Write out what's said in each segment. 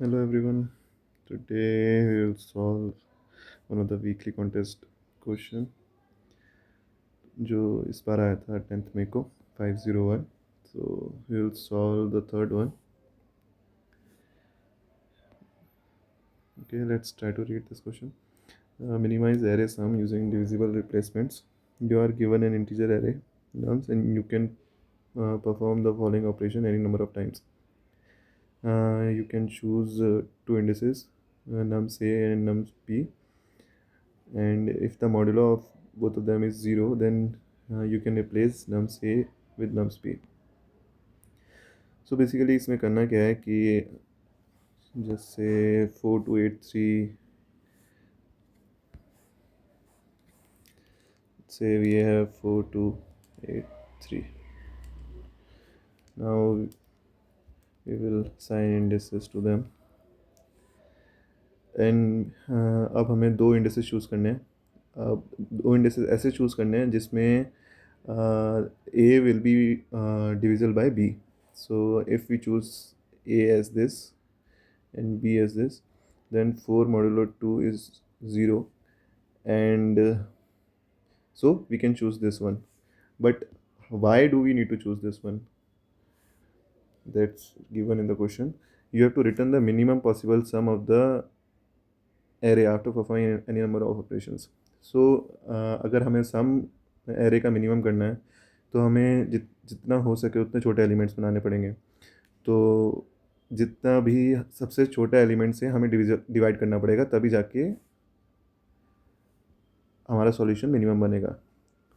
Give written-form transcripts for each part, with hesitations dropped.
Hello everyone. Today we will solve one of the weekly contest question जो इस बार आया था 10th मई को 501. So we will solve the third one. Okay, let's try to read this question. Minimize array sum using divisible replacements. You are given an integer array nums and you can perform the following operation any number of times. You can choose two indices, nums a and nums b, and if the modulo of both of them is 0, then you can replace nums a with nums b. So basically इसमें करना क्या है कि जैसे 4283, say we have 4283. Now we will assign indices to them and अब हमें दो indices choose करने हैं. अब दो indices ऐसे चूज़ करने हैं जिसमें a will be divisible by b. So if we choose a as this and b as this, then 4 modulo 2 is 0, and so we can choose this one. But why do we need to choose this one? That's given in the question. You have to return the minimum possible sum of the array after performing any number of operations. So अगर हमें सम array का minimum करना है तो हमें जितना हो सके उतने छोटे एलिमेंट्स बनाने पड़ेंगे. तो जितना भी सबसे छोटा एलिमेंट से हमें डिवाइड करना पड़ेगा, तभी जाके हमारा सॉल्यूशन मिनिमम बनेगा.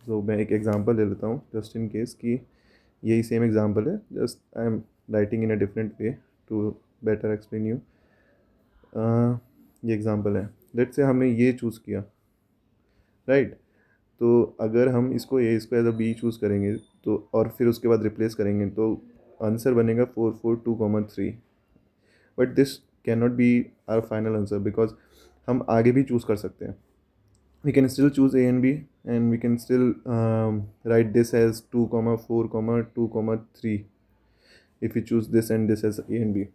तो मैं एक एग्जांपल ले लेता हूँ जस्ट इन केस कि यही सेम एग्जांपल है, just I am writing in a different way to better explain you. ये एग्जांपल है. लेट्स से हमने ये चूज़ किया, राइट. तो अगर हम इसको एज़ अ बी चूज़ करेंगे तो और फिर उसके बाद रिप्लेस करेंगे तो आंसर बनेगा 442,3. But this can not be our final answer because हम आगे भी चूज़ कर सकते हैं. we can still choose a and b, and we can still write this as 2 comma 4 comma 2 comma 3 if we choose this and this as a and b.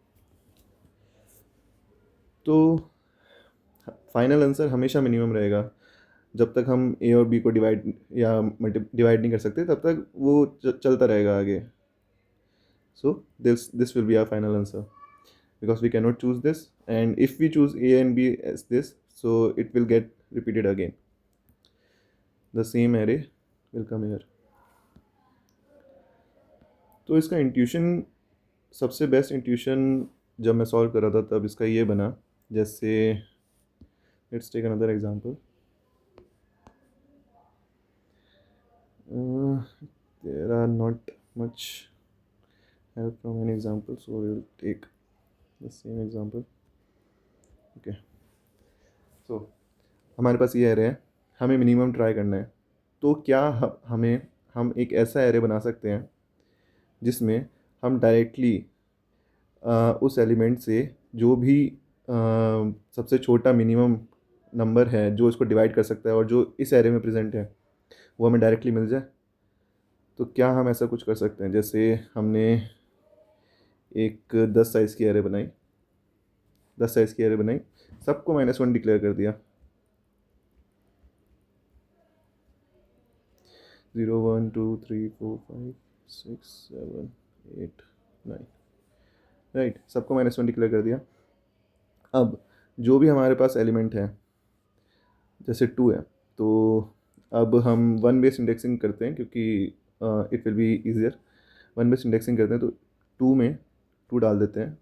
तो final answer हमेशा minimum रहेगा. जब तक हम ए और बी को divide नहीं कर सकते तब तक वो चलता रहेगा आगे. So this will be our final answer because we cannot choose this, and if we choose a and b as this, so it will get repeated again. The same array will come here. तो इसका intuition, सबसे best intuition जब मैं solve कर रहा था तब इसका ये बना. जैसे let's take another example. There are not much help from an example, so we will take the same example. Okay, so हमारे पास ये एरे है, हमें मिनिमम ट्राई करना है. तो क्या हम एक ऐसा एरे बना सकते हैं जिसमें हम डायरेक्टली उस एलिमेंट से जो भी सबसे छोटा मिनिमम नंबर है जो इसको डिवाइड कर सकता है और जो इस एरे में प्रेजेंट है वो हमें डायरेक्टली मिल जाए. तो क्या हम ऐसा कुछ कर सकते हैं? जैसे हमने एक 10 साइज़ की एरे बनाई, 10 साइज़ की एरे बनाई, सबको -1 डिक्लेयर कर दिया. 0 1 2 3 4 5 6 7 8 9, राइट. सबको -1 डिक्लेयर कर दिया. अब जो भी हमारे पास एलिमेंट है, जैसे 2 है, तो अब हम वन बेस्ड इंडेक्सिंग करते हैं क्योंकि it will be easier. One based indexing करते हैं तो 2 में 2 डाल देते हैं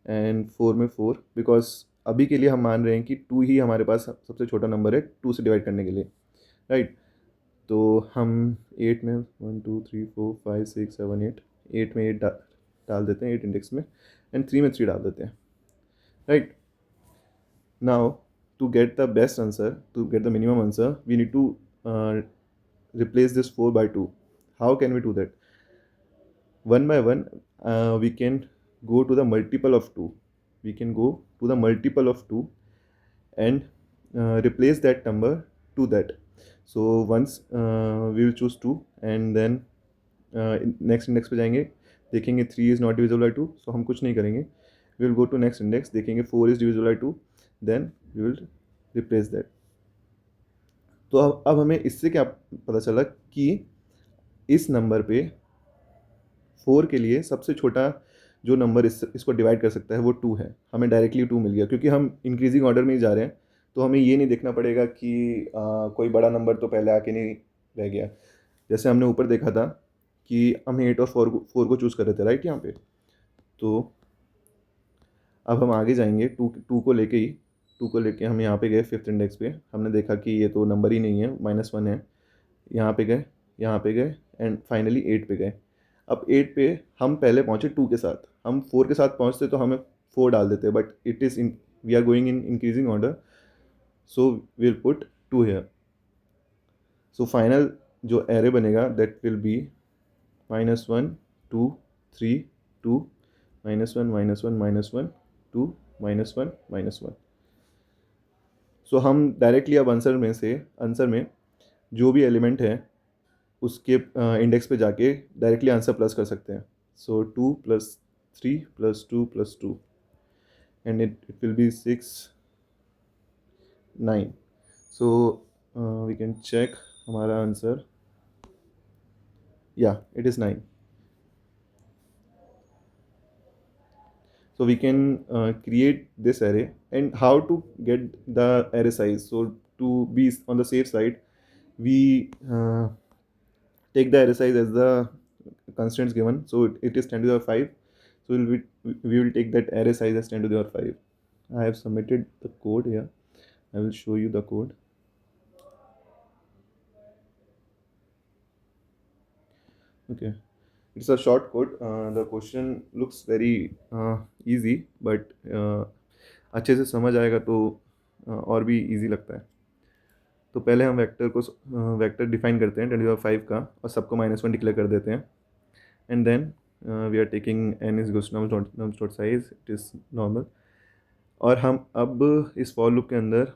एंड 4 में 4, बिकॉज अभी के लिए हम मान रहे हैं कि 2 ही हमारे पास सबसे छोटा नंबर है 2 से डिवाइड करने के लिए, राइट. तो हम 8 में 1 2 3 4 5 6 7 8, 8 में 8 डाल देते हैं 8 इंडेक्स में, एंड 3 में 3 डाल देते हैं, right. Now, to get the best answer, to get the minimum answer, we need to replace this 4 by 2. How can we do that? One by one, we can go to the multiple of 2. We can go to the multiple of 2 and replace that number to that. So once we will choose 2 and then next index पे जाएंगे, देखेंगे 3 is not divisible by 2, so हम कुछ नहीं करेंगे. We will go to next index, देखेंगे 4 is divisible by 2, then we will replace that. तो अब हमें इससे क्या पता चला कि इस नंबर पे 4 के लिए सबसे छोटा जो नंबर इसको डिवाइड कर सकता है वो 2 है। हमें डायरेक्टली 2 मिल गया, क्योंकि हम इंक्रीजिंग ऑर्डर में ही जा रहे हैं, तो हमें ये नहीं देखना पड़ेगा कि कोई बड़ा नंबर तो पहले आके नहीं रह गया। जैसे हमने ऊपर देखा था कि हम 8 और 4 को चूज़ कर रहे थे, राइट, यहाँ पे। तो अब हम आगे जाएंगे, टू को लेके ही, टू को लेके हम यहाँ पे गए फिफ्थ इंडेक्स पे, हमने देखा कि ये तो नंबर ही नहीं है, -1 है। यहाँ पे गए, यहाँ पे गए, एंड फाइनली 8 पे गए। अब 8 पे हम पहले पहुँचे 2 के साथ, हम 4 के साथ पहुँचते तो हमें 4 डाल देते, but it is in, we are going in increasing order, so will put 2 here. So final जो एरे बनेगा दैट विल बी -1 2 3 2 -1 -1 -1 2 -1 -1। सो हम डायरेक्टली अब आंसर में जो भी एलिमेंट है उसके इंडेक्स पे जाके डायरेक्टली आंसर प्लस कर सकते हैं। So 2 + 3 + 2 + 2 and it will be 6 9। So we can check हमारा आंसर, या it is 9। So we can create this array, and how to get the array size. So to be on the safe side, we take the array size as the constants given. So it is 10 to the 5. So we will take that array size as 10 to the 5. I have submitted the code here. I will show you the code. Okay, it's a short code. The question looks very easy, but अच्छे से समझ आएगा तो और भी easy लगता है। तो पहले हम वेक्टर डिफाइन करते हैं 10⁵ का, और सबको -1 डिक्लेयर कर देते हैं, and then we are taking n इज गोस nums dot size, it is normal. और हम अब इस फॉर लूप के अंदर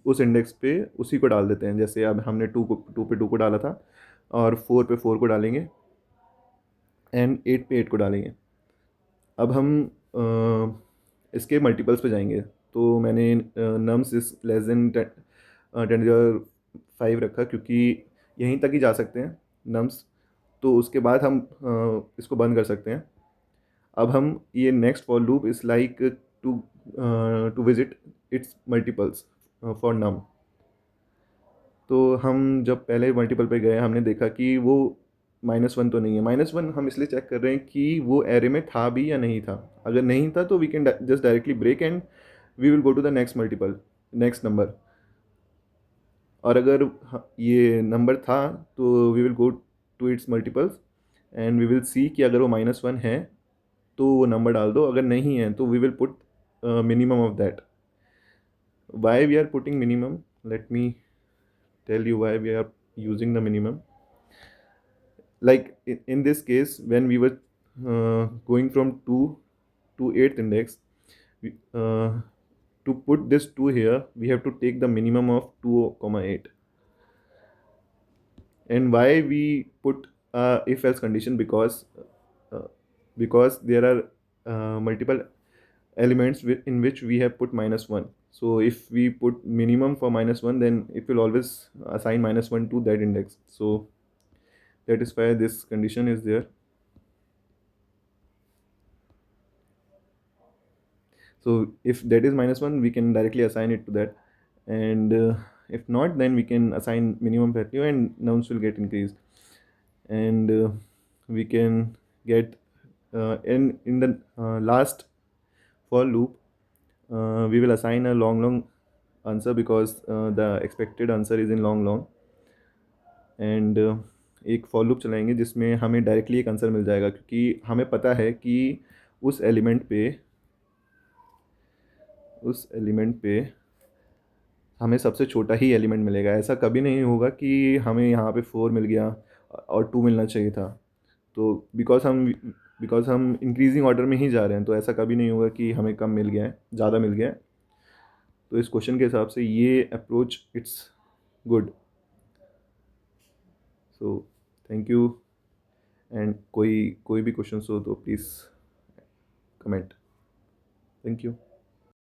उस इंडेक्स पे उसी को डाल देते हैं, जैसे अब हमने 2 को डाला था, और 4 पे 4 को डालेंगे, एंड 8 पे 8 को डालेंगे। अब हम इसके मल्टीपल्स पे जाएंगे, तो मैंने नम्स इज लेस देन 10⁵ रखा, क्योंकि यहीं तक ही जा सकते हैं नम्स, तो उसके बाद हम इसको बंद कर सकते हैं। अब हम ये next for loop is like to visit its multiples for num. तो हम जब पहले मल्टीपल पे गए, हमने देखा कि वो -1 तो नहीं है। -1 हम इसलिए चेक कर रहे हैं कि वो एरे में था भी या नहीं था। अगर नहीं था तो we can just directly break, and we will go to the next multiple, next number. और अगर ये नंबर था तो we will go to its multiples, and we will see कि अगर वो -1 है तो वो नंबर डाल दो, अगर नहीं है तो we will put minimum of that. Why we are putting minimum, let me tell you why we are using the minimum. Like in this case, when we were going from 2 to 8th index, we, to put this 2 here, we have to take the minimum of 2, 8. And why we put if else condition, uh, because there are multiple elements in which we have put -1. So if we put minimum for -1, then it will always assign -1 to that index. So that is why this condition is there. So if that is -1, we can directly assign it to that, and if not, then we can assign minimum value and nums will get increased, and we can get in the last for loop, we will assign a long answer, because the expected answer is in long, and एक for loop चलाएंगे जिसमें हमें directly एक answer मिल जाएगा, क्योंकि हमें पता है कि उस एलिमेंट पे हमें सबसे छोटा ही एलिमेंट मिलेगा। ऐसा कभी नहीं होगा कि हमें यहाँ पे 4 मिल गया और 2 मिलना चाहिए था। तो बिकॉज हम इंक्रीजिंग ऑर्डर में ही जा रहे हैं, तो ऐसा कभी नहीं होगा कि हमें कम मिल गया है, ज़्यादा मिल गया है। तो इस क्वेश्चन के हिसाब से ये approach it's good. So thank you, and कोई भी क्वेश्चन हो तो प्लीज़ कमेंट। Thank you.